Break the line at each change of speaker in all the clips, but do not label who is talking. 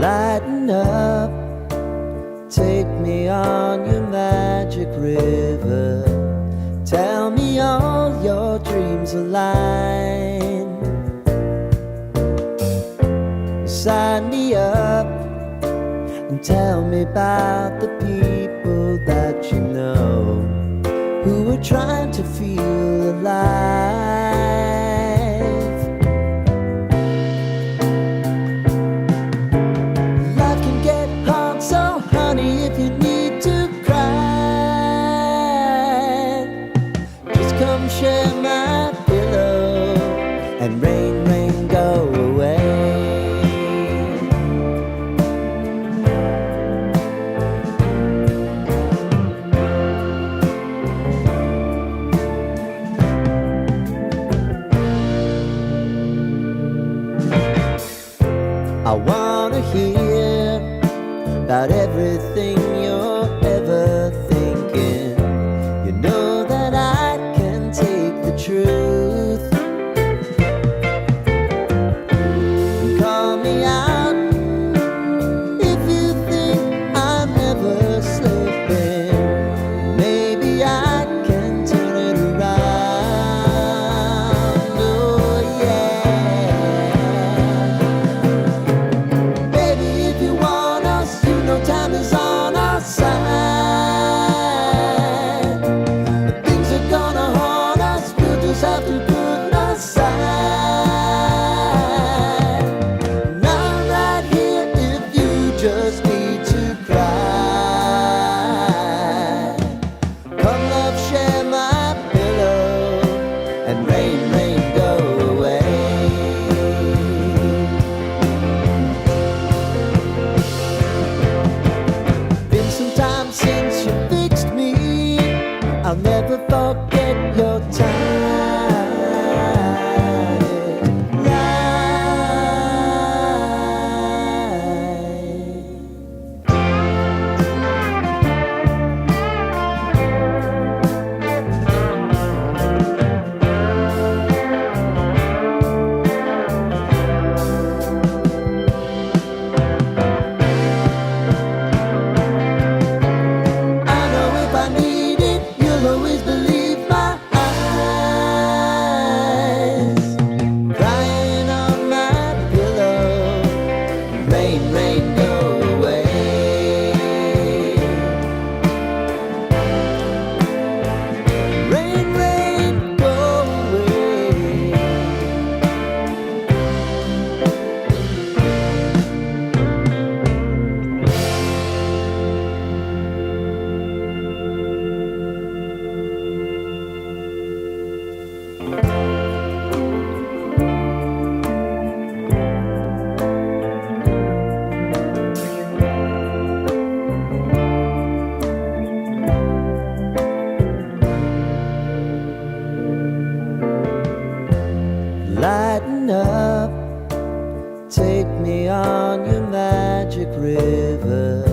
Lighten up, take me on your magic river. Tell me all your dreams align. Sign me up and tell me about the people that you know who are trying to feel alive. Life can get hard, so honey, if you need to cry, just come share my pillow and rain, rain, go away. I wanna hear about everything you're ever thinking. You know that I can take the truth. And call me out if you think I'm never slipping. Maybe I can turn it around. Oh yeah. Baby, if you want us, you know time is on our side. But things are gonna haunt us, we'll just have to put aside. And I'm right here if you just need to cry. Come love, share my pillow and rain, rain, go away. Been some time since you fixed me. I'll never forget your I know if I need it, you'll always believe my eyes. Crying on my pillow, rain, rain, go away. Rain, rain, go away. Lighten up, take me on your magic river.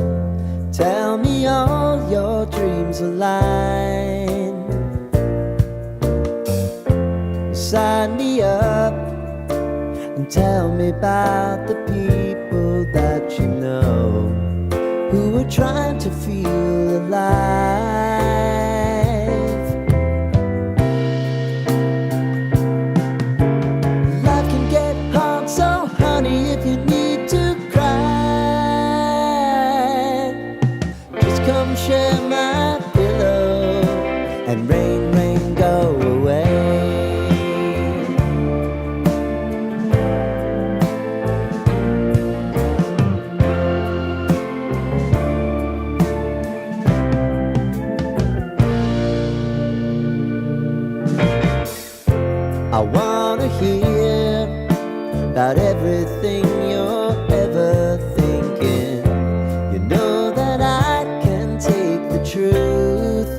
Tell me all your dreams align. Sign me up and tell me about the people that you know who are trying to feel alive. Life can get hard, so honey, if you need to cry, just come share my pillow and rain, rain, go away. I wanna hear about everything you're ever thinking. You know that I can take the truth.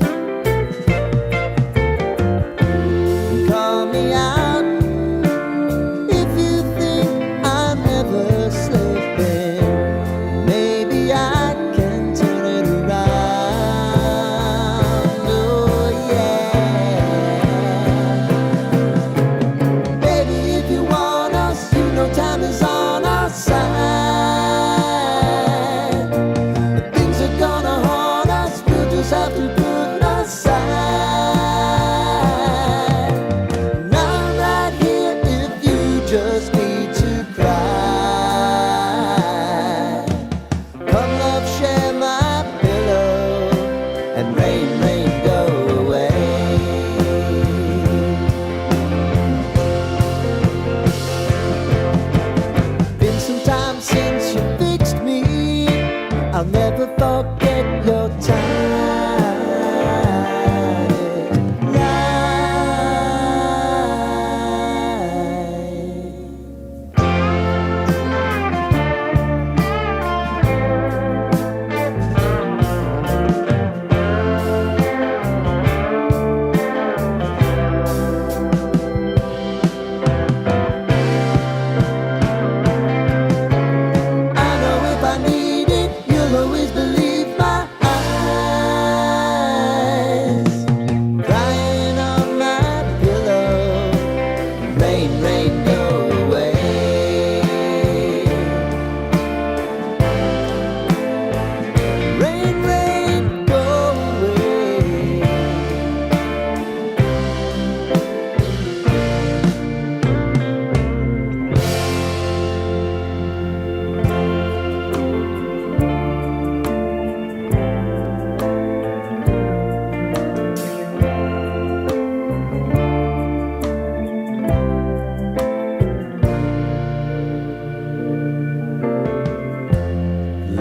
forget your time.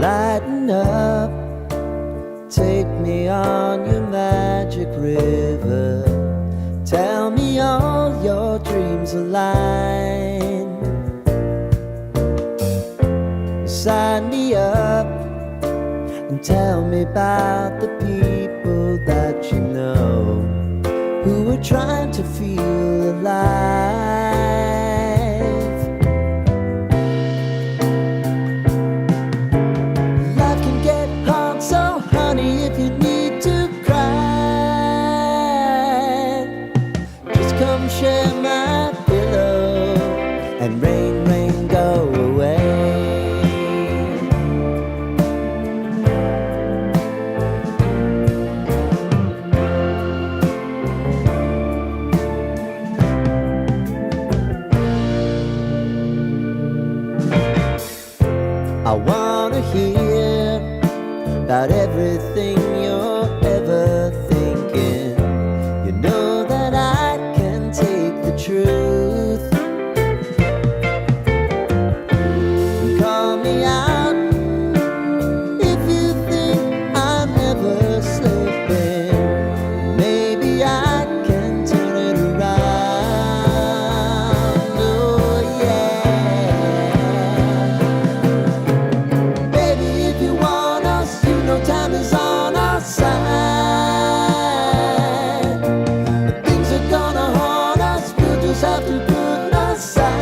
Lighten up, take me on your magic river. Tell me all your dreams align. Sign me up and tell me about the people that you know who are trying to feel alive. So honey, if you need to cry, just come share my pillow and rain, rain, go away. I wanna hear about everything you're ever thinking. You know that I can take the truth. Call me out if you think I'm ever slipping. Maybe I can turn it around. Oh yeah. Baby, if you want us, no time is on our side. Things are gonna haunt us, we'll just have to put aside.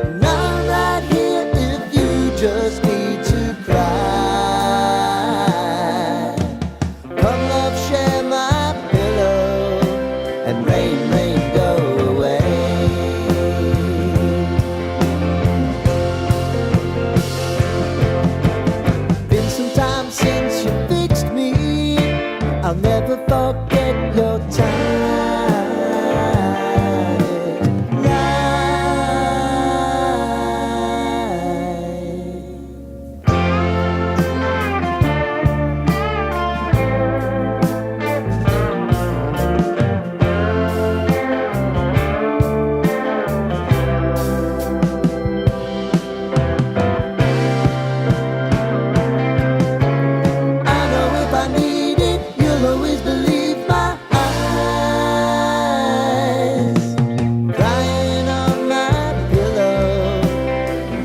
And I'm right here if you just need to cry. Come love, share my pillow and rain, rain, go away. Since you fixed me, I'll never forget your time.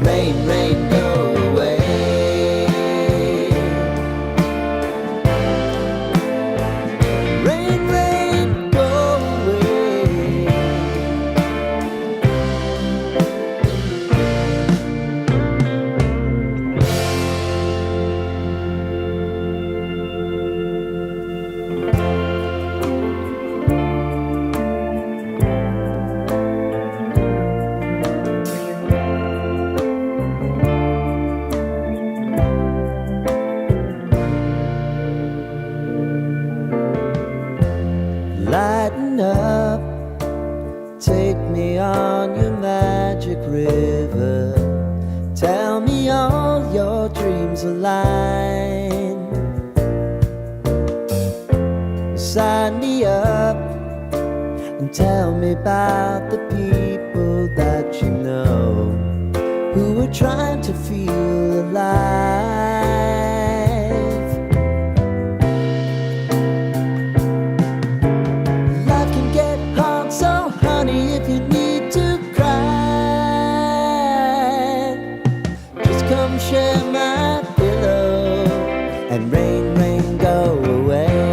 Rain, rain, go away. Rain, rain, go away. Lighten up, take me on your magic river. Tell me all your dreams align. Sign me up and tell me about the people that you know who are were trying to feel alive. Life can get hard, so honey, if you need to cry, just come share my pillow and rain, rain, go away.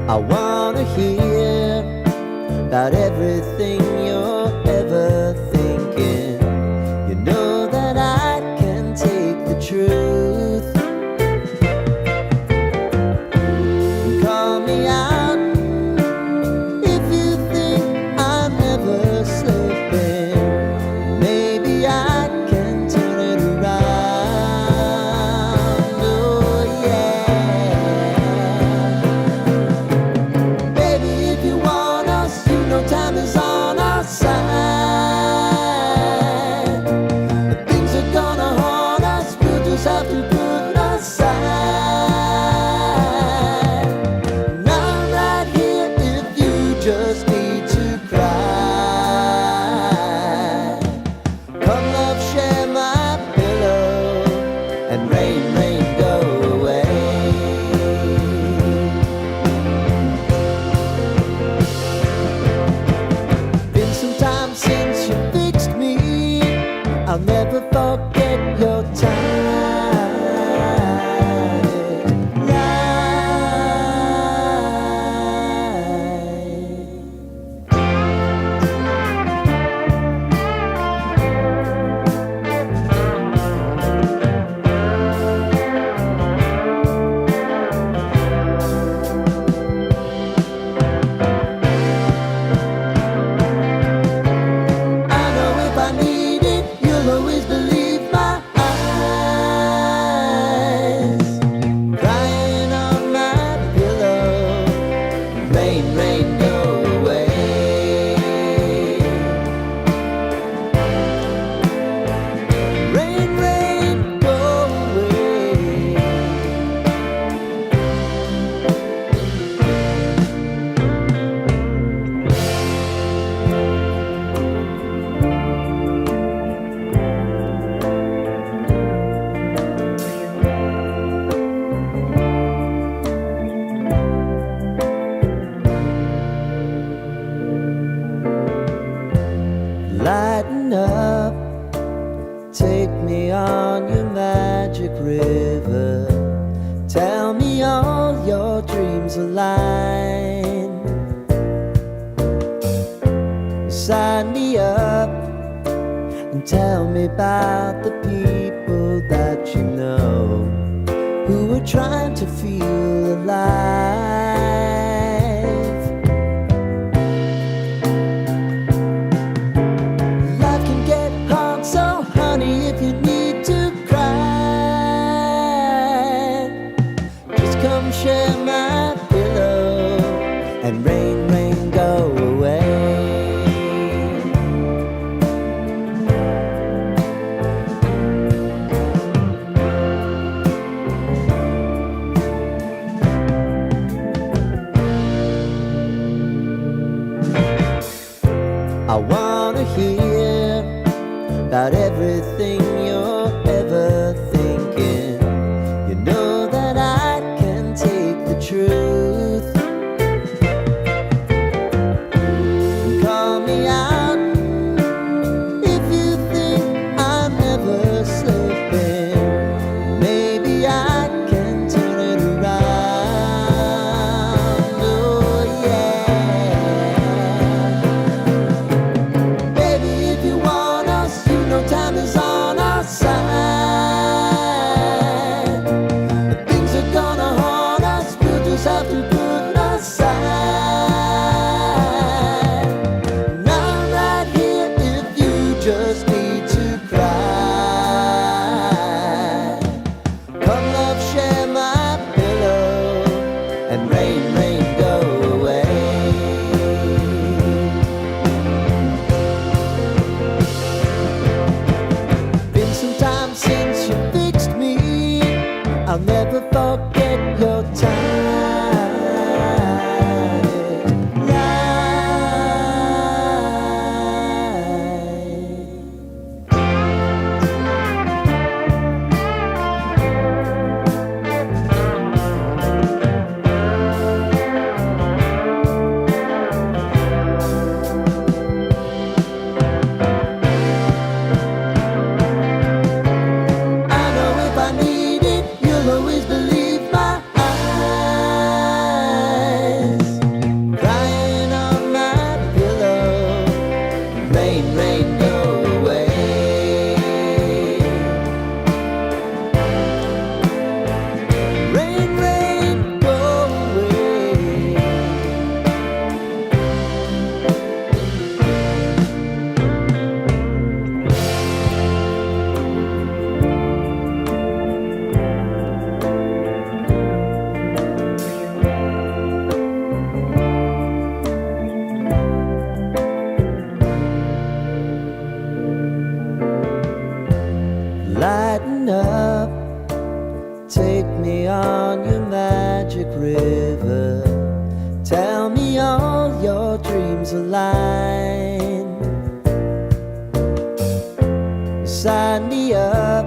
I wanna hear about everything you're ever thinking. You know that I can take the truth. Call me out if you think I'm never slipping. Maybe I can turn it around. Oh yeah. Baby, if you want us, you know time is on our side. If things are gonna haunt us, we'll just have to put aside. And I'm right here if you just need to cry. Come love, share my pillow and rain, rain, go away. Been some time since you fixed me. I'll never forget your time. I know if I need it, you'll always believe my eyes. Crying on my pillow, rain, rain, go away. Rain, rain, go away. Lighten up, take me on your magic river. Tell me all your dreams align. Sign me up and tell me about the people that you know who are trying to feel alive. Life can get hard, so honey, if you need to cry, just come share my pillow and rain, rain, go away. I wanna hear about everything you're ever thinking. You know that I can take the truth. Call me out if you think I'm never slipping. Maybe I can turn it around. Oh yeah. Baby, if you want us, you know time is on our side. forget your time. Lighten up, take me on your magic river. Tell me all your dreams align. Sign me up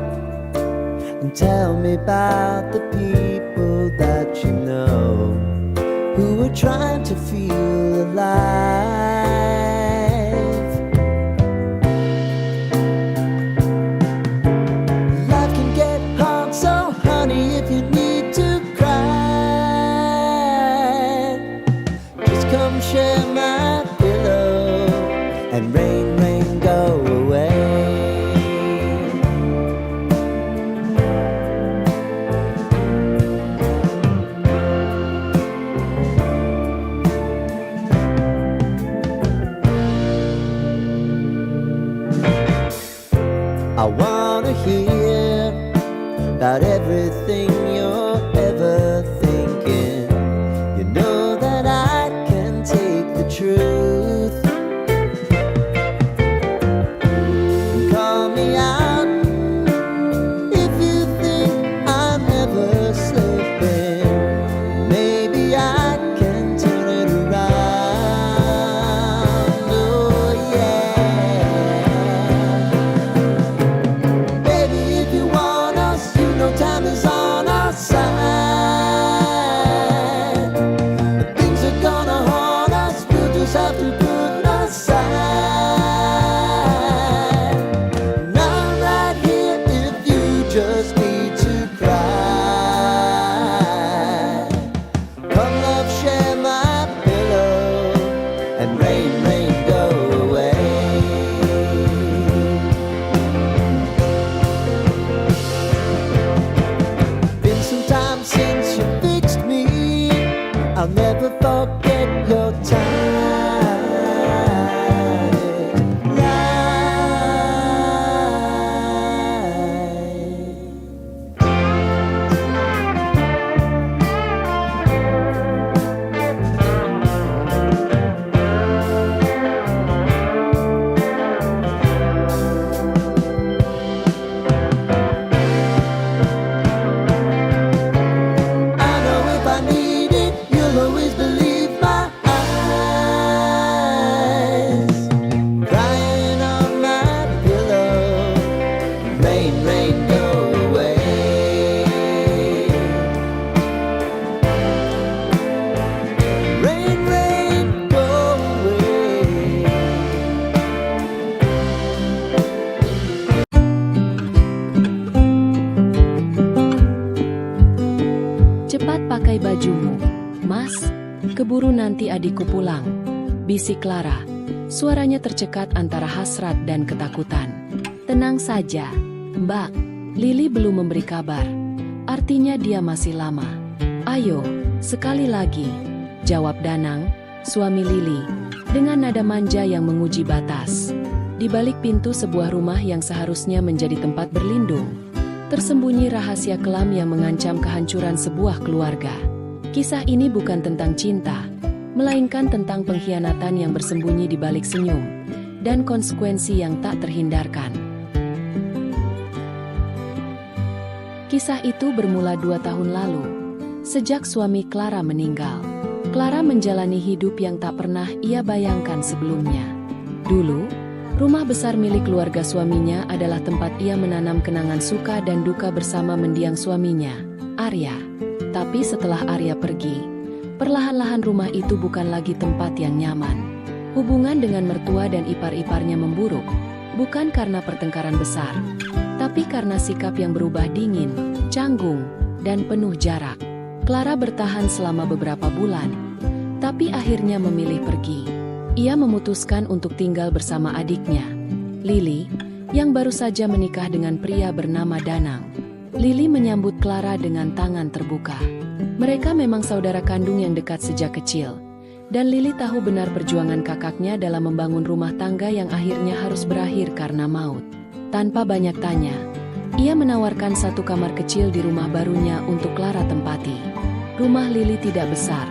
and tell me about the people that you know who are trying to feel alive. Come share my pillow and rain, rain, go away. I wanna hear about everything you're ever thinking. You know that I take the truth. Call me out if you think I'm ever slipping. Maybe I can turn it around. Oh yeah. Baby, if you want us, you know time is on our side. Have to put aside. And I'm right here if you just need to cry. Come love, share my pillow and rain, rain, go away. Been some time since you fixed me. I'll never forget your time.
Cepat pakai bajumu, Mas. Keburu nanti adikku pulang. Bisik Clara. Suaranya tercekat antara hasrat dan ketakutan. Tenang saja, Mbak. Lili belum memberi kabar. Artinya dia masih lama. Ayo, sekali lagi. Jawab Danang, suami Lili, dengan nada manja yang menguji batas. Di balik pintu sebuah rumah yang seharusnya menjadi tempat berlindung, tersembunyi rahasia kelam yang mengancam kehancuran sebuah keluarga. Kisah ini bukan tentang cinta, melainkan tentang pengkhianatan yang bersembunyi di balik senyum, dan konsekuensi yang tak terhindarkan. Kisah itu bermula 2 tahun lalu, sejak suami Clara meninggal. Clara menjalani hidup yang tak pernah ia bayangkan sebelumnya. Dulu, rumah besar milik keluarga suaminya adalah tempat ia menanam kenangan suka dan duka bersama mendiang suaminya, Arya. Tapi setelah Arya pergi, perlahan-lahan rumah itu bukan lagi tempat yang nyaman. Hubungan dengan mertua dan ipar-iparnya memburuk, bukan karena pertengkaran besar, tapi karena sikap yang berubah dingin, canggung, dan penuh jarak. Clara bertahan selama beberapa bulan, tapi akhirnya memilih pergi. Ia memutuskan untuk tinggal bersama adiknya, Lily, yang baru saja menikah dengan pria bernama Danang. Lily menyambut Clara dengan tangan terbuka. Mereka memang saudara kandung yang dekat sejak kecil. Dan Lily tahu benar perjuangan kakaknya dalam membangun rumah tangga yang akhirnya harus berakhir karena maut. Tanpa banyak tanya, ia menawarkan 1 kamar kecil di rumah barunya untuk Clara tempati. Rumah Lily tidak besar,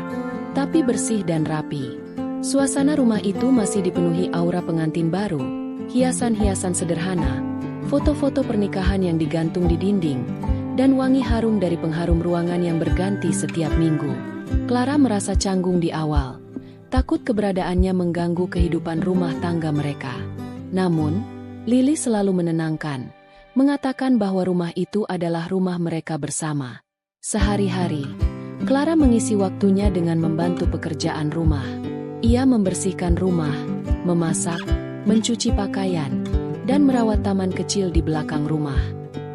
tapi bersih dan rapi. Suasana rumah itu masih dipenuhi aura pengantin baru, hiasan-hiasan sederhana, foto-foto pernikahan yang digantung di dinding, dan wangi harum dari pengharum ruangan yang berganti setiap minggu. Clara merasa canggung di awal, takut keberadaannya mengganggu kehidupan rumah tangga mereka. Namun, Lily selalu menenangkan, mengatakan bahwa rumah itu adalah rumah mereka bersama. Sehari-hari, Clara mengisi waktunya dengan membantu pekerjaan rumah. Ia membersihkan rumah, memasak, mencuci pakaian, dan merawat taman kecil di belakang rumah.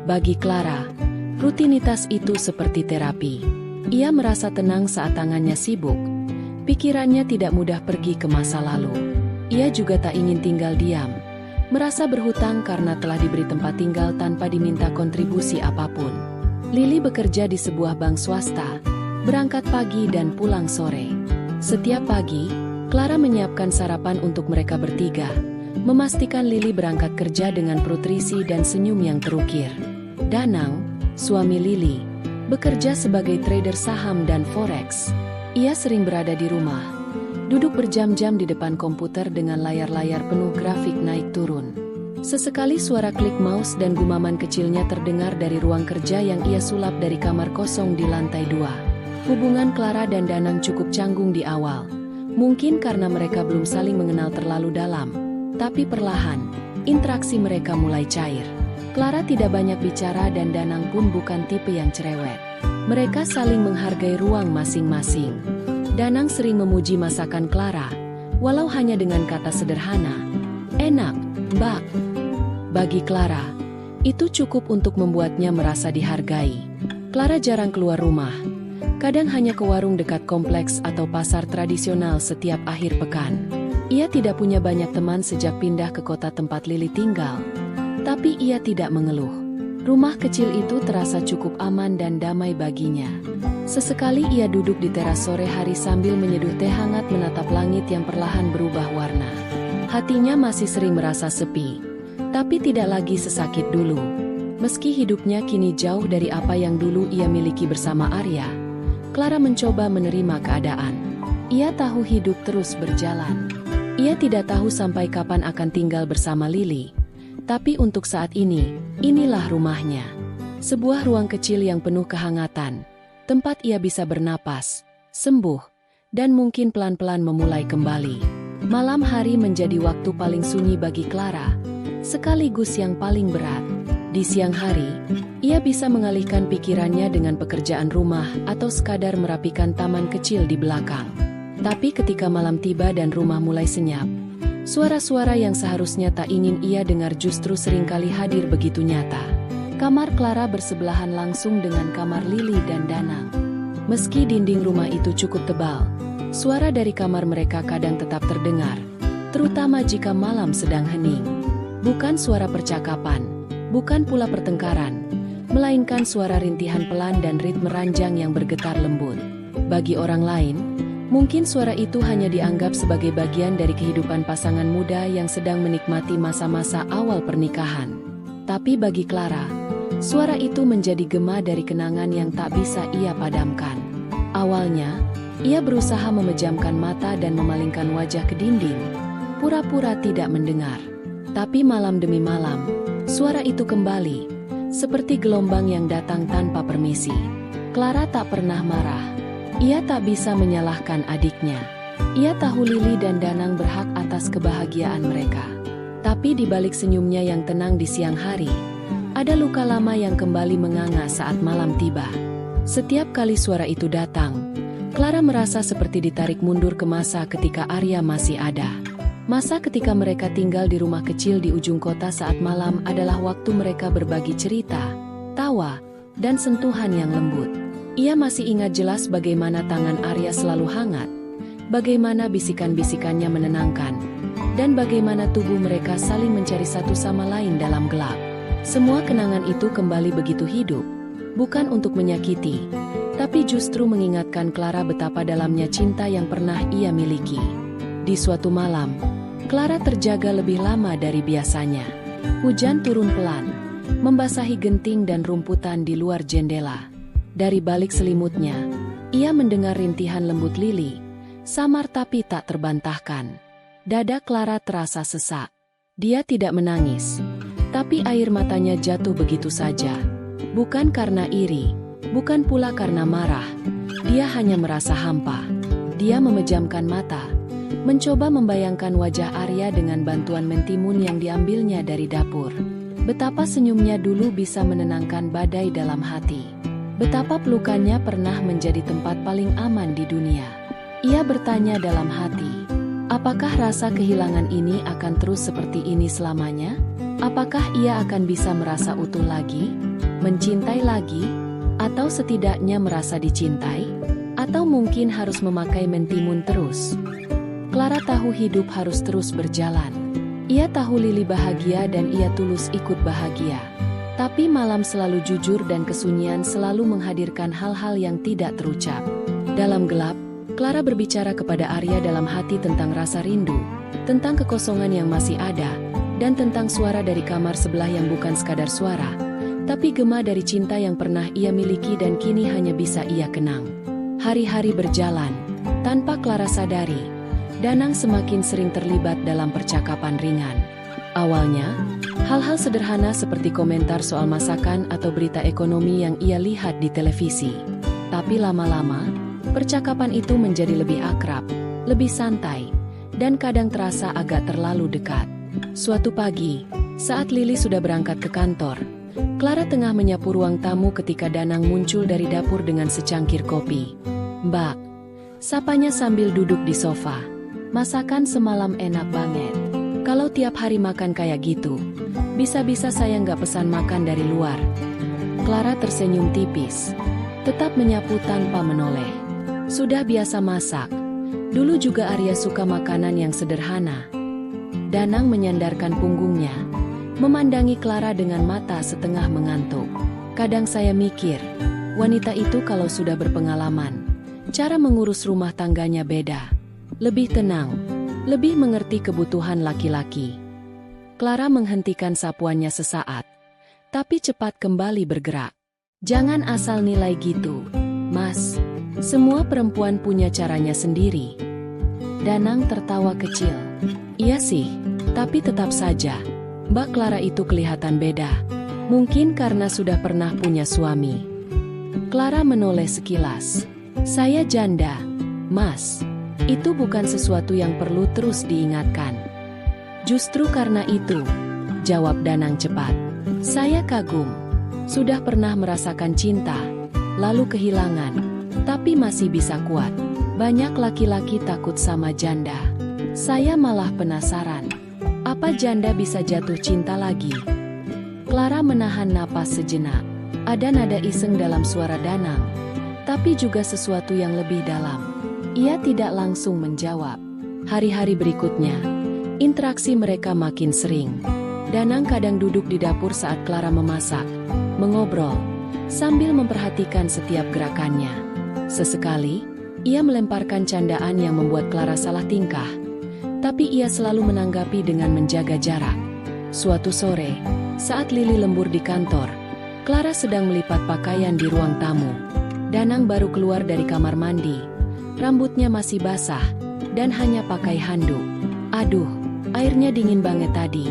Bagi Clara, rutinitas itu seperti terapi. Ia merasa tenang saat tangannya sibuk. Pikirannya tidak mudah pergi ke masa lalu. Ia juga tak ingin tinggal diam, merasa berhutang karena telah diberi tempat tinggal tanpa diminta kontribusi apapun. Lily bekerja di sebuah bank swasta, berangkat pagi dan pulang sore. Setiap pagi, Clara menyiapkan sarapan untuk mereka bertiga, memastikan Lily berangkat kerja dengan perut terisi dan senyum yang terukir. Danang, suami Lily, bekerja sebagai trader saham dan forex. Ia sering berada di rumah, duduk berjam-jam di depan komputer dengan layar-layar penuh grafik naik turun. Sesekali suara klik mouse dan gumaman kecilnya terdengar dari ruang kerja yang ia sulap dari kamar kosong di lantai 2. Hubungan Clara dan Danang cukup canggung di awal, mungkin karena mereka belum saling mengenal terlalu dalam. Tapi perlahan, interaksi mereka mulai cair. Clara tidak banyak bicara dan Danang pun bukan tipe yang cerewet. Mereka saling menghargai ruang masing-masing. Danang sering memuji masakan Clara, walau hanya dengan kata sederhana, "Enak, Mbak." Bagi Clara, itu cukup untuk membuatnya merasa dihargai. Clara jarang keluar rumah, kadang hanya ke warung dekat kompleks atau pasar tradisional setiap akhir pekan. Ia tidak punya banyak teman sejak pindah ke kota tempat Lily tinggal, tapi ia tidak mengeluh. Rumah kecil itu terasa cukup aman dan damai baginya. Sesekali ia duduk di teras sore hari sambil menyeduh teh hangat menatap langit yang perlahan berubah warna. Hatinya masih sering merasa sepi, tapi tidak lagi sesakit dulu. Meski hidupnya kini jauh dari apa yang dulu ia miliki bersama Arya, Clara mencoba menerima keadaan. Ia tahu hidup terus berjalan. Ia tidak tahu sampai kapan akan tinggal bersama Lily. Tapi untuk saat ini, inilah rumahnya. Sebuah ruang kecil yang penuh kehangatan, tempat ia bisa bernapas, sembuh, dan mungkin pelan-pelan memulai kembali. Malam hari menjadi waktu paling sunyi bagi Clara, sekaligus yang paling berat. Di siang hari, ia bisa mengalihkan pikirannya dengan pekerjaan rumah atau sekadar merapikan taman kecil di belakang. Tapi ketika malam tiba dan rumah mulai senyap, suara-suara yang seharusnya tak ingin ia dengar justru seringkali hadir begitu nyata. Kamar Clara bersebelahan langsung dengan kamar Lily dan Danang. Meski dinding rumah itu cukup tebal, suara dari kamar mereka kadang tetap terdengar, terutama jika malam sedang hening. Bukan suara percakapan, bukan pula pertengkaran, melainkan suara rintihan pelan dan ritme ranjang yang bergetar lembut. Bagi orang lain, mungkin suara itu hanya dianggap sebagai bagian dari kehidupan pasangan muda yang sedang menikmati masa-masa awal pernikahan. Tapi bagi Clara, suara itu menjadi gema dari kenangan yang tak bisa ia padamkan. Awalnya, ia berusaha memejamkan mata dan memalingkan wajah ke dinding, pura-pura tidak mendengar. Tapi malam demi malam, suara itu kembali, seperti gelombang yang datang tanpa permisi. Clara tak pernah marah. Ia tak bisa menyalahkan adiknya. Ia tahu Lily dan Danang berhak atas kebahagiaan mereka. Tapi di balik senyumnya yang tenang di siang hari, ada luka lama yang kembali menganga saat malam tiba. Setiap kali suara itu datang, Clara merasa seperti ditarik mundur ke masa ketika Arya masih ada. Masa ketika mereka tinggal di rumah kecil di ujung kota saat malam adalah waktu mereka berbagi cerita, tawa, dan sentuhan yang lembut. Ia masih ingat jelas bagaimana tangan Arya selalu hangat, bagaimana bisikan-bisikannya menenangkan, dan bagaimana tubuh mereka saling mencari satu sama lain dalam gelap. Semua kenangan itu kembali begitu hidup, bukan untuk menyakiti, tapi justru mengingatkan Clara betapa dalamnya cinta yang pernah ia miliki. Di suatu malam, Clara terjaga lebih lama dari biasanya. Hujan turun pelan, membasahi genting dan rumputan di luar jendela. Dari balik selimutnya, ia mendengar rintihan lembut Lily, samar tapi tak terbantahkan. Dada Clara terasa sesak. Dia tidak menangis, tapi air matanya jatuh begitu saja. Bukan karena iri, bukan pula karena marah. Dia hanya merasa hampa. Dia memejamkan mata, mencoba membayangkan wajah Arya dengan bantuan mentimun yang diambilnya dari dapur. Betapa senyumnya dulu bisa menenangkan badai dalam hati. Betapa pelukannya pernah menjadi tempat paling aman di dunia. Ia bertanya dalam hati, apakah rasa kehilangan ini akan terus seperti ini selamanya? Apakah ia akan bisa merasa utuh lagi, mencintai lagi, atau setidaknya merasa dicintai? Atau mungkin harus memakai mentimun terus? Clara tahu hidup harus terus berjalan. Ia tahu Lily bahagia dan ia tulus ikut bahagia. Tapi malam selalu jujur dan kesunyian selalu menghadirkan hal-hal yang tidak terucap. Dalam gelap, Clara berbicara kepada Arya dalam hati tentang rasa rindu, tentang kekosongan yang masih ada, dan tentang suara dari kamar sebelah yang bukan sekadar suara, tapi gema dari cinta yang pernah ia miliki dan kini hanya bisa ia kenang. Hari-hari berjalan, tanpa Clara sadari, Danang semakin sering terlibat dalam percakapan ringan. Awalnya, hal-hal sederhana seperti komentar soal masakan atau berita ekonomi yang ia lihat di televisi. Tapi lama-lama, percakapan itu menjadi lebih akrab, lebih santai, dan kadang terasa agak terlalu dekat. Suatu pagi, saat Lily sudah berangkat ke kantor, Clara tengah menyapu ruang tamu ketika Danang muncul dari dapur dengan secangkir kopi. "Mbak," sapanya sambil duduk di sofa. "Masakan semalam enak banget. Kalau tiap hari makan kayak gitu, bisa-bisa saya nggak pesan makan dari luar." Clara tersenyum tipis, tetap menyapu tanpa menoleh. Sudah biasa masak. Dulu juga Arya suka makanan yang sederhana. Danang menyandarkan punggungnya, memandangi Clara dengan mata setengah mengantuk. "Kadang saya mikir, wanita itu kalau sudah berpengalaman, cara mengurus rumah tangganya beda. Lebih tenang, lebih mengerti kebutuhan laki-laki." Clara menghentikan sapuannya sesaat, tapi cepat kembali bergerak. "Jangan asal nilai gitu, Mas. Semua perempuan punya caranya sendiri." Danang tertawa kecil. "Iya sih, tapi tetap saja, Mbak Clara itu kelihatan beda. Mungkin karena sudah pernah punya suami." Clara menoleh sekilas. "Saya janda, Mas. Itu bukan sesuatu yang perlu terus diingatkan." "Justru karena itu," jawab Danang cepat. "Saya kagum. Sudah pernah merasakan cinta, lalu kehilangan, tapi masih bisa kuat. Banyak laki-laki takut sama janda. Saya malah penasaran, apa janda bisa jatuh cinta lagi?" Clara menahan napas sejenak. Ada nada iseng dalam suara Danang, tapi juga sesuatu yang lebih dalam. Ia tidak langsung menjawab. Hari-hari berikutnya, interaksi mereka makin sering. Danang kadang duduk di dapur saat Clara memasak, mengobrol, sambil memperhatikan setiap gerakannya. Sesekali, ia melemparkan candaan yang membuat Clara salah tingkah, tapi ia selalu menanggapi dengan menjaga jarak. Suatu sore, saat Lily lembur di kantor, Clara sedang melipat pakaian di ruang tamu. Danang baru keluar dari kamar mandi. Rambutnya masih basah, dan hanya pakai handuk. "Aduh, airnya dingin banget tadi,"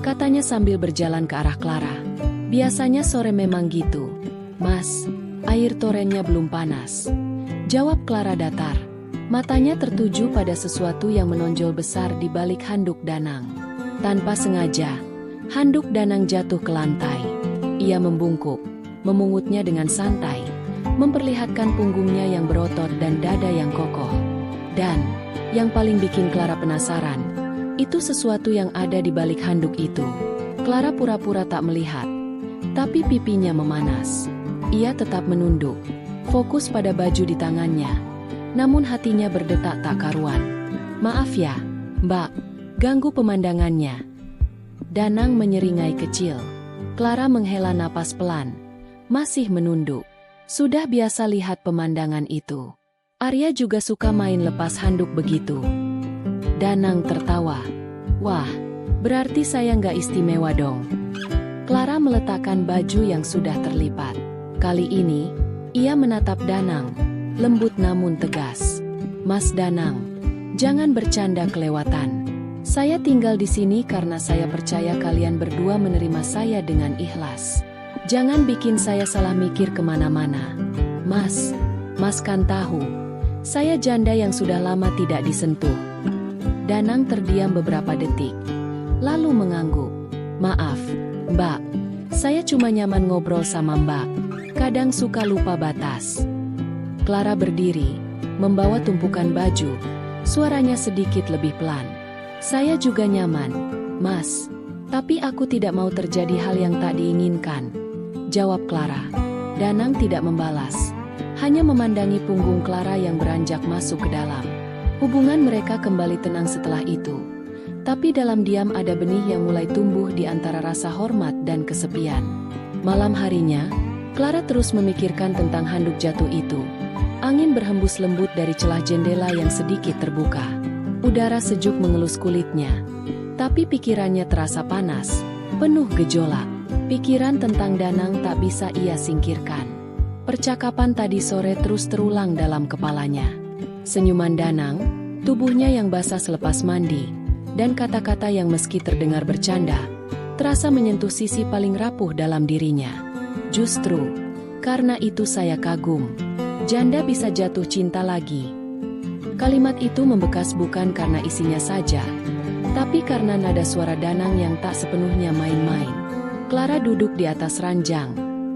katanya sambil berjalan ke arah Clara. Biasanya sore memang gitu. Mas, air torennya belum panas. Jawab Clara datar. Matanya tertuju pada sesuatu yang menonjol besar di balik handuk Danang. Tanpa sengaja, handuk Danang jatuh ke lantai. Ia membungkuk, memungutnya dengan santai, memperlihatkan punggungnya yang berotot dan dada yang kokoh. Dan, yang paling bikin Clara penasaran, itu sesuatu yang ada di balik handuk itu. Clara pura-pura tak melihat, tapi pipinya memanas. Ia tetap menunduk, fokus pada baju di tangannya. Namun hatinya berdetak tak karuan. Maaf ya, Mbak, ganggu pemandangannya. Danang menyeringai kecil. Clara menghela napas pelan, masih menunduk. Sudah biasa lihat pemandangan itu. Arya juga suka main lepas handuk begitu. Danang tertawa. Wah, berarti saya nggak istimewa dong. Clara meletakkan baju yang sudah terlipat. Kali ini, ia menatap Danang, lembut namun tegas. Mas Danang, jangan bercanda kelewatan. Saya tinggal di sini karena saya percaya kalian berdua menerima saya dengan ikhlas. Jangan bikin saya salah mikir kemana-mana. Mas kan tahu, saya janda yang sudah lama tidak disentuh. Danang terdiam beberapa detik, lalu mengangguk. Maaf, Mbak, saya cuma nyaman ngobrol sama Mbak. Kadang suka lupa batas. Clara berdiri, membawa tumpukan baju. Suaranya sedikit lebih pelan. Saya juga nyaman, Mas. Tapi aku tidak mau terjadi hal yang tak diinginkan. Jawab Clara. Danang tidak membalas. Hanya memandangi punggung Clara yang beranjak masuk ke dalam. Hubungan mereka kembali tenang setelah itu. Tapi dalam diam ada benih yang mulai tumbuh di antara rasa hormat dan kesepian. Malam harinya, Clara terus memikirkan tentang handuk jatuh itu. Angin berhembus lembut dari celah jendela yang sedikit terbuka. Udara sejuk mengelus kulitnya. Tapi pikirannya terasa panas, penuh gejolak. Pikiran tentang Danang tak bisa ia singkirkan. Percakapan tadi sore terus terulang dalam kepalanya. Senyuman Danang, tubuhnya yang basah selepas mandi, dan kata-kata yang meski terdengar bercanda, terasa menyentuh sisi paling rapuh dalam dirinya. Justru, karena itu saya kagum. Janda bisa jatuh cinta lagi. Kalimat itu membekas bukan karena isinya saja, tapi karena nada suara Danang yang tak sepenuhnya main-main. Clara duduk di atas ranjang,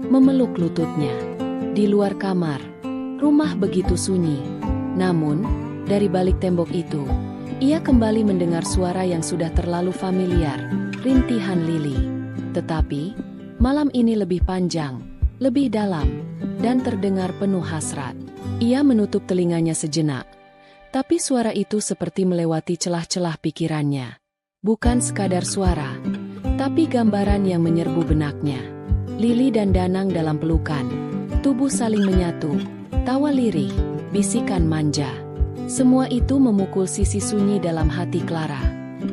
memeluk lututnya. Di luar kamar, rumah begitu sunyi. Namun, dari balik tembok itu, ia kembali mendengar suara yang sudah terlalu familiar, rintihan lili. Tetapi, malam ini lebih panjang, lebih dalam, dan terdengar penuh hasrat. Ia menutup telinganya sejenak. Tapi suara itu seperti melewati celah-celah pikirannya. Bukan sekadar suara, tapi gambaran yang menyerbu benaknya. Lili dan Danang dalam pelukan, tubuh saling menyatu, tawa lirih, bisikan manja. Semua itu memukul sisi sunyi dalam hati Clara.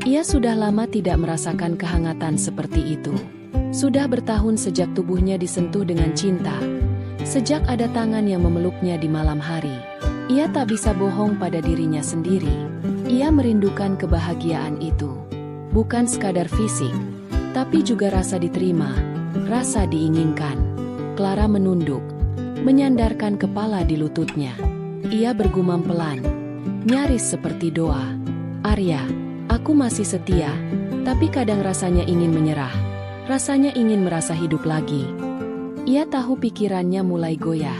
Ia sudah lama tidak merasakan kehangatan seperti itu. Sudah bertahun sejak tubuhnya disentuh dengan cinta. Sejak ada tangan yang memeluknya di malam hari. Ia tak bisa bohong pada dirinya sendiri. Ia merindukan kebahagiaan itu. Bukan sekadar fisik, tapi juga rasa diterima, rasa diinginkan. Clara menunduk, menyandarkan kepala di lututnya. Ia bergumam pelan, nyaris seperti doa. Arya, aku masih setia, tapi kadang rasanya ingin menyerah. Rasanya ingin merasa hidup lagi. Ia tahu pikirannya mulai goyah.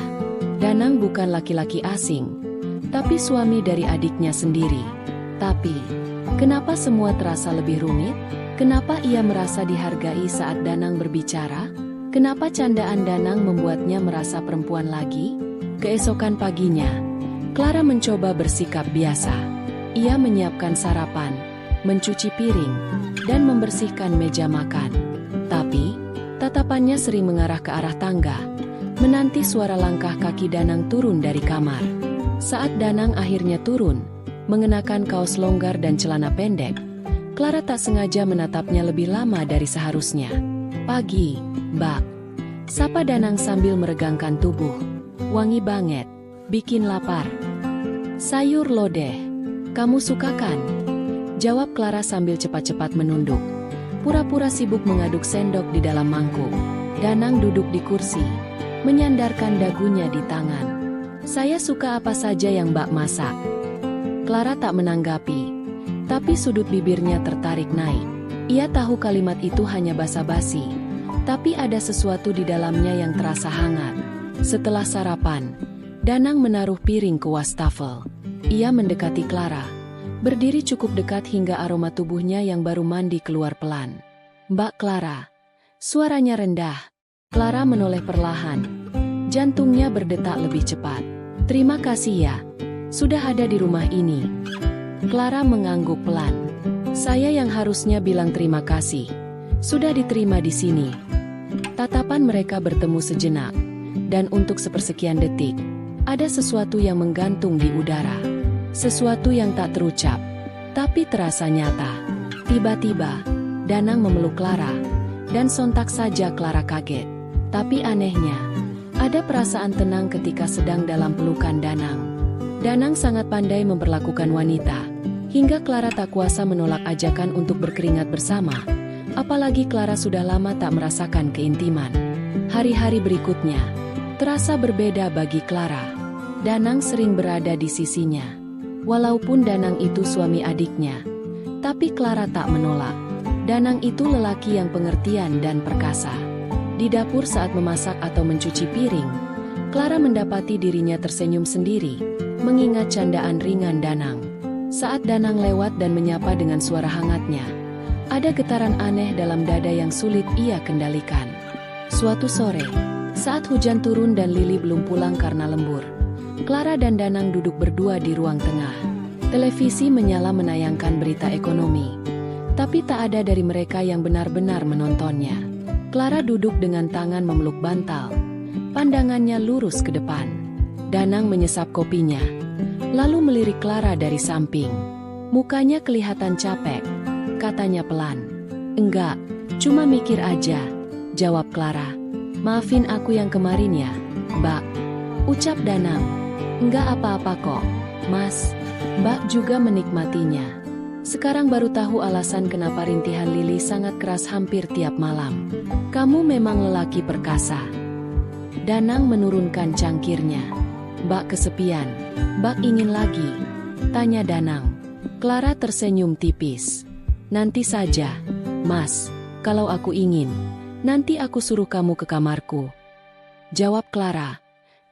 Danang bukan laki-laki asing, tapi suami dari adiknya sendiri. Tapi, kenapa semua terasa lebih rumit? Kenapa ia merasa dihargai saat Danang berbicara? Kenapa candaan Danang membuatnya merasa perempuan lagi? Keesokan paginya, Clara mencoba bersikap biasa. Ia menyiapkan sarapan, mencuci piring, dan membersihkan meja makan. Tapi, tatapannya sering mengarah ke arah tangga, menanti suara langkah kaki Danang turun dari kamar. Saat Danang akhirnya turun, mengenakan kaos longgar dan celana pendek, Clara tak sengaja menatapnya lebih lama dari seharusnya. Pagi, Mbak. Sapa Danang sambil meregangkan tubuh. Wangi banget, bikin lapar. Sayur lodeh, kamu suka kan? Jawab Clara sambil cepat-cepat menunduk. Pura-pura sibuk mengaduk sendok di dalam mangkuk. Danang duduk di kursi, menyandarkan dagunya di tangan. Saya suka apa saja yang Mbak masak. Clara tak menanggapi, tapi sudut bibirnya tertarik naik. Ia tahu kalimat itu hanya basa-basi, tapi ada sesuatu di dalamnya yang terasa hangat. Setelah sarapan, Danang menaruh piring ke wastafel. Ia mendekati Clara, berdiri cukup dekat hingga aroma tubuhnya yang baru mandi keluar pelan. "Mbak Clara." Suaranya rendah. Clara menoleh perlahan. Jantungnya berdetak lebih cepat. "Terima kasih ya, sudah ada di rumah ini." Clara mengangguk pelan. "Saya yang harusnya bilang terima kasih. Sudah diterima di sini." Tatapan mereka bertemu sejenak, dan untuk sepersekian detik, ada sesuatu yang menggantung di udara. Sesuatu yang tak terucap, tapi terasa nyata. Tiba-tiba, Danang memeluk Clara, dan sontak saja Clara kaget. Tapi anehnya, ada perasaan tenang ketika sedang dalam pelukan Danang. Danang sangat pandai memperlakukan wanita, hingga Clara tak kuasa menolak ajakan untuk berkeringat bersama. Apalagi Clara sudah lama tak merasakan keintiman. Hari-hari berikutnya terasa berbeda bagi Clara. Danang sering berada di sisinya. Walaupun Danang itu suami adiknya, tapi Clara tak menolak. Danang itu lelaki yang pengertian dan perkasa. Di dapur saat memasak atau mencuci piring, Clara mendapati dirinya tersenyum sendiri, mengingat candaan ringan Danang. Saat Danang lewat dan menyapa dengan suara hangatnya, ada getaran aneh dalam dada yang sulit ia kendalikan. Suatu sore, saat hujan turun dan Lili belum pulang karena lembur, Clara dan Danang duduk berdua di ruang tengah. Televisi menyala menayangkan berita ekonomi, tapi tak ada dari mereka yang benar-benar menontonnya. Clara duduk dengan tangan memeluk bantal, pandangannya lurus ke depan. Danang menyesap kopinya, lalu melirik Clara dari samping. Mukanya kelihatan capek. Katanya pelan. "Enggak, cuma mikir aja," jawab Clara. "Maafin aku yang kemarin ya, Mbak," ucap Danang. "Enggak apa-apa kok, Mas." Mbak juga menikmatinya. Sekarang baru tahu alasan kenapa rintihan Lili sangat keras hampir tiap malam. "Kamu memang lelaki perkasa." Danang menurunkan cangkirnya. "Mbak kesepian, Mbak ingin lagi?" tanya Danang. Clara tersenyum tipis. "Nanti saja, Mas. Kalau aku ingin, nanti aku suruh kamu ke kamarku," jawab Clara,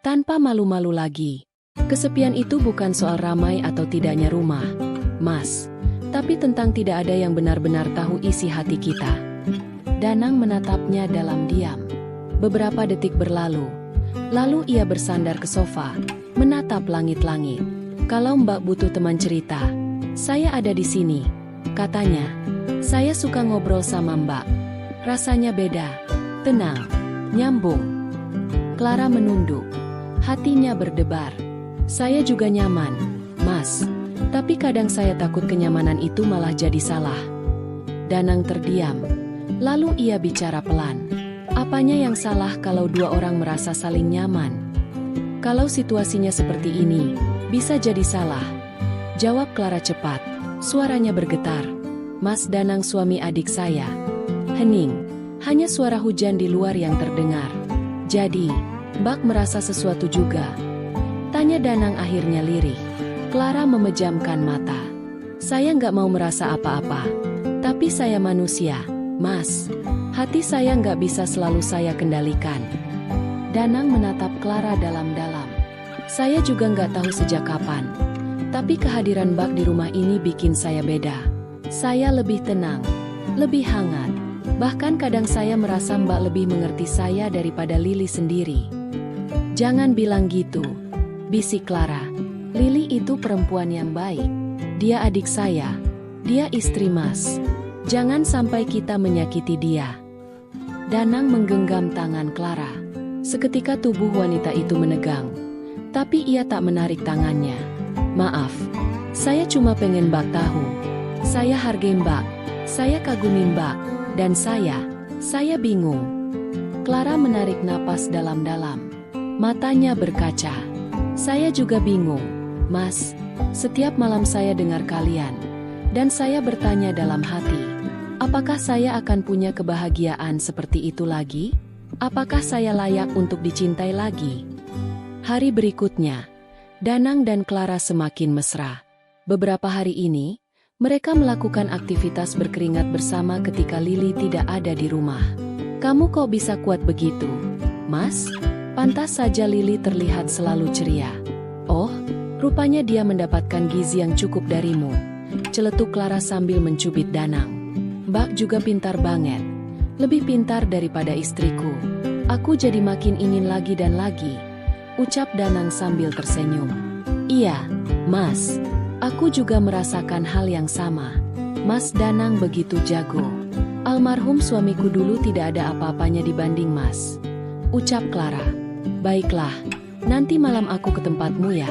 tanpa malu-malu lagi. "Kesepian itu bukan soal ramai atau tidaknya rumah, Mas, tapi tentang tidak ada yang benar-benar tahu isi hati kita." Danang menatapnya dalam diam. Beberapa detik berlalu, lalu ia bersandar ke sofa, menatap langit-langit. "Kalau Mbak butuh teman cerita, saya ada di sini," katanya. "Saya suka ngobrol sama Mbak. Rasanya beda, tenang, nyambung." Clara menunduk, hatinya berdebar. "Saya juga nyaman, Mas. Tapi kadang saya takut kenyamanan itu malah jadi salah." Danang terdiam, lalu ia bicara pelan. "Apanya yang salah kalau dua orang merasa saling nyaman? Kalau situasinya seperti ini, bisa jadi salah," jawab Clara cepat. Suaranya bergetar. "Mas Danang suami adik saya." Hening, hanya suara hujan di luar yang terdengar. "Jadi, Mbak merasa sesuatu juga?" tanya Danang akhirnya lirih. Clara memejamkan mata. "Saya nggak mau merasa apa-apa. Tapi saya manusia, Mas. Hati saya nggak bisa selalu saya kendalikan." Danang menatap Clara dalam-dalam. "Saya juga nggak tahu sejak kapan. Tapi kehadiran Mbak di rumah ini bikin saya beda. Saya lebih tenang, lebih hangat. Bahkan kadang saya merasa Mbak lebih mengerti saya daripada Lili sendiri." "Jangan bilang gitu," bisik Clara. "Lili itu perempuan yang baik. Dia adik saya. Dia istri Mas. Jangan sampai kita menyakiti dia." Danang menggenggam tangan Clara. Seketika tubuh wanita itu menegang, tapi ia tak menarik tangannya. "Maaf, saya cuma pengen Mbak tahu. Saya hargai Mbak, saya kagumi Mbak, dan saya bingung." Clara menarik napas dalam-dalam. Matanya berkaca. "Saya juga bingung, Mas. Setiap malam saya dengar kalian, dan saya bertanya dalam hati, apakah saya akan punya kebahagiaan seperti itu lagi?" Apakah saya layak untuk dicintai lagi? Hari berikutnya, Danang dan Clara semakin mesra. Beberapa hari ini, mereka melakukan aktivitas berkeringat bersama ketika Lily tidak ada di rumah. Kamu kok bisa kuat begitu, Mas? Pantas saja Lily terlihat selalu ceria. Oh, rupanya dia mendapatkan gizi yang cukup darimu, celetuk Clara sambil mencubit Danang. Mbak juga pintar banget. Lebih pintar daripada istriku. Aku jadi makin ingin lagi dan lagi, ucap Danang sambil tersenyum. Iya, Mas. Aku juga merasakan hal yang sama. Mas Danang begitu jago. Almarhum suamiku dulu tidak ada apa-apanya dibanding Mas, ucap Clara. Baiklah, nanti malam aku ke tempatmu ya,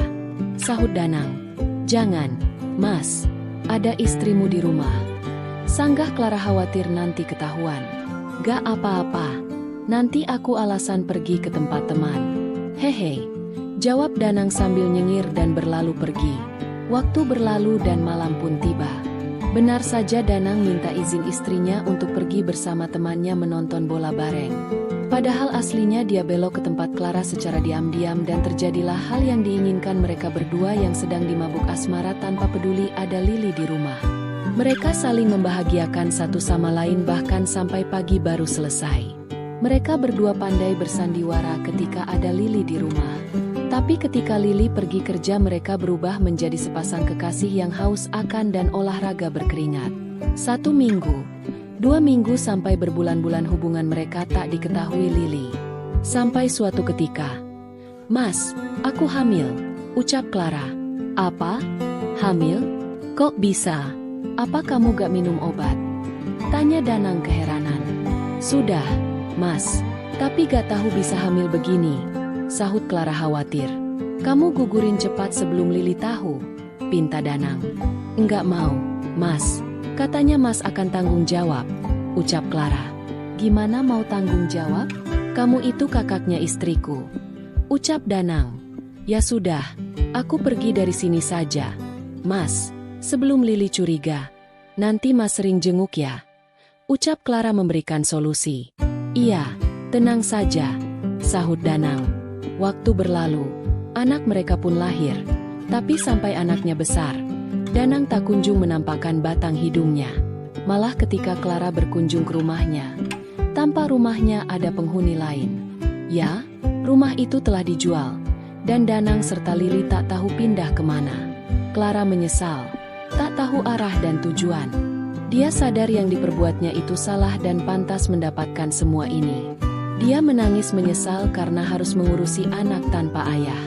sahut Danang. Jangan, Mas. Ada istrimu di rumah. Sanggah Clara khawatir nanti ketahuan. Gak apa-apa. Nanti aku alasan pergi ke tempat teman. Hehe, jawab Danang sambil nyengir dan berlalu pergi. Waktu berlalu dan malam pun tiba. Benar saja Danang minta izin istrinya untuk pergi bersama temannya menonton bola bareng. Padahal aslinya dia belok ke tempat Clara secara diam-diam dan terjadilah hal yang diinginkan mereka berdua yang sedang dimabuk asmara tanpa peduli ada Lily di rumah. Mereka saling membahagiakan satu sama lain bahkan sampai pagi baru selesai. Mereka berdua pandai bersandiwara ketika ada Lily di rumah. Tapi ketika Lily pergi kerja mereka berubah menjadi sepasang kekasih yang haus akan dan olahraga berkeringat. 1 minggu, 2 minggu sampai berbulan-bulan hubungan mereka tak diketahui Lily. Sampai suatu ketika, Mas, aku hamil, ucap Clara. Apa? Hamil? Kok bisa? Apa kamu gak minum obat? Tanya Danang keheranan. Sudah, Mas, tapi gak tahu bisa hamil begini, sahut Clara khawatir. Kamu gugurin cepat sebelum Lily tahu, pinta Danang. Enggak mau, Mas. Katanya Mas akan tanggung jawab, ucap Clara. Gimana mau tanggung jawab? Kamu itu kakaknya istriku, ucap Danang. Ya sudah, aku pergi dari sini saja, Mas. Sebelum Lily curiga, nanti Mas sering jenguk ya, ucap Clara memberikan solusi. Iya, tenang saja, sahut Danang. Waktu berlalu, anak mereka pun lahir. Tapi sampai anaknya besar, Danang tak kunjung menampakkan batang hidungnya. Malah ketika Clara berkunjung ke rumahnya, tanpa rumahnya ada penghuni lain. Ya, rumah itu telah dijual, dan Danang serta Lily tak tahu pindah kemana. Clara menyesal, tak tahu arah dan tujuan. Dia sadar yang diperbuatnya itu salah dan pantas mendapatkan semua ini. Dia menangis menyesal karena harus mengurusi anak tanpa ayah.